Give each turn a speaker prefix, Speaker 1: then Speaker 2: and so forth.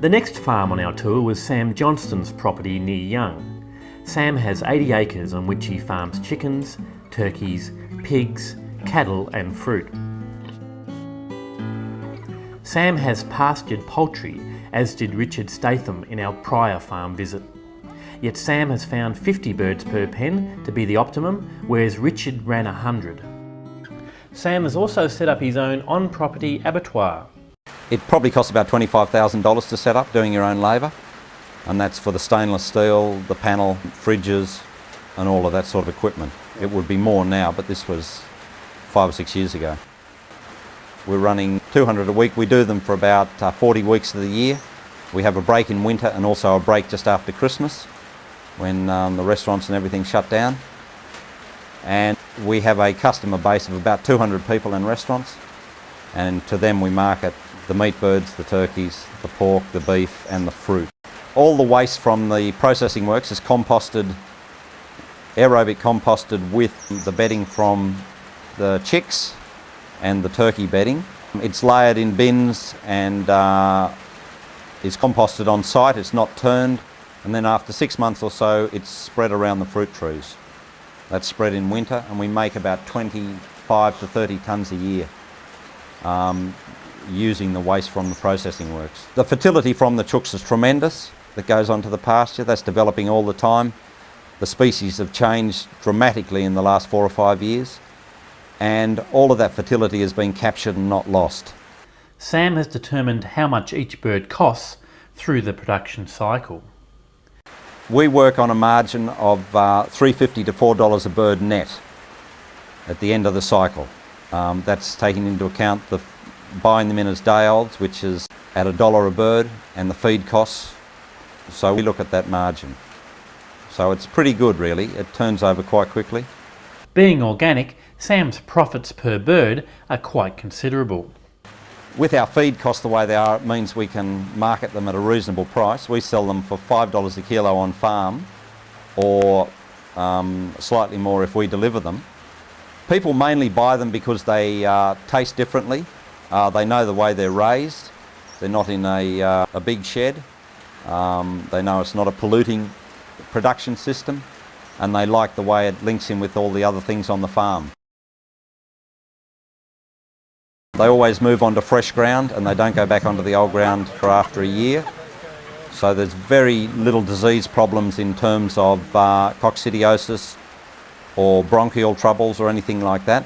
Speaker 1: The next farm on our tour was Sam Johnston's property near Young. Sam has 80 acres on which he farms chickens, turkeys, pigs, cattle and fruit. Sam has pastured poultry, as did Richard Statham in our prior farm visit. Yet Sam has found 50 birds per pen to be the optimum, whereas Richard ran 100. Sam has also set up his own on-property abattoir.
Speaker 2: It probably costs about $25,000 to set up, doing your own labour, and that's for the stainless steel, the panel, fridges and all of that sort of equipment. It would be more now, but this was 5 or 6 years ago. We're running 200 a week. We do them for about 40 weeks of the year. We have a break in winter and also a break just after Christmas when the restaurants and everything shut down. And we have a customer base of about 200 people in restaurants, and to them we market the meat birds, the turkeys, the pork, the beef and the fruit. All the waste from the processing works is composted, aerobic composted with the bedding from the chicks and the turkey bedding. It's layered in bins and is composted on site. It's not turned, and then after 6 months or so it's spread around the fruit trees. That's spread in winter, and we make about 25 to 30 tonnes a year using the waste from the processing works. The fertility from the chooks is tremendous that goes onto the pasture. That's developing all the time. The species have changed dramatically in the last 4 or 5 years, and all of that fertility has been captured and not lost.
Speaker 1: Sam has determined how much each bird costs through the production cycle.
Speaker 2: We work on a margin of $3.50 to $4 a bird net at the end of the cycle. That's taking into account the buying them in as day olds, which is at $1 a bird, and the feed costs. So we look at that margin. So it's pretty good really. It turns over quite quickly.
Speaker 1: Being organic, Sam's profits per bird are quite considerable.
Speaker 2: With our feed costs the way they are, it means we can market them at a reasonable price. We sell them for $5 a kilo on farm, or slightly more if we deliver them. People mainly buy them because they taste differently. They know the way they're raised. They're not in a big shed. They know it's not a polluting production system, and they like the way it links in with all the other things on the farm. They always move onto fresh ground, and they don't go back onto the old ground for after a year. So there's very little disease problems in terms of coccidiosis or bronchial troubles or anything like that.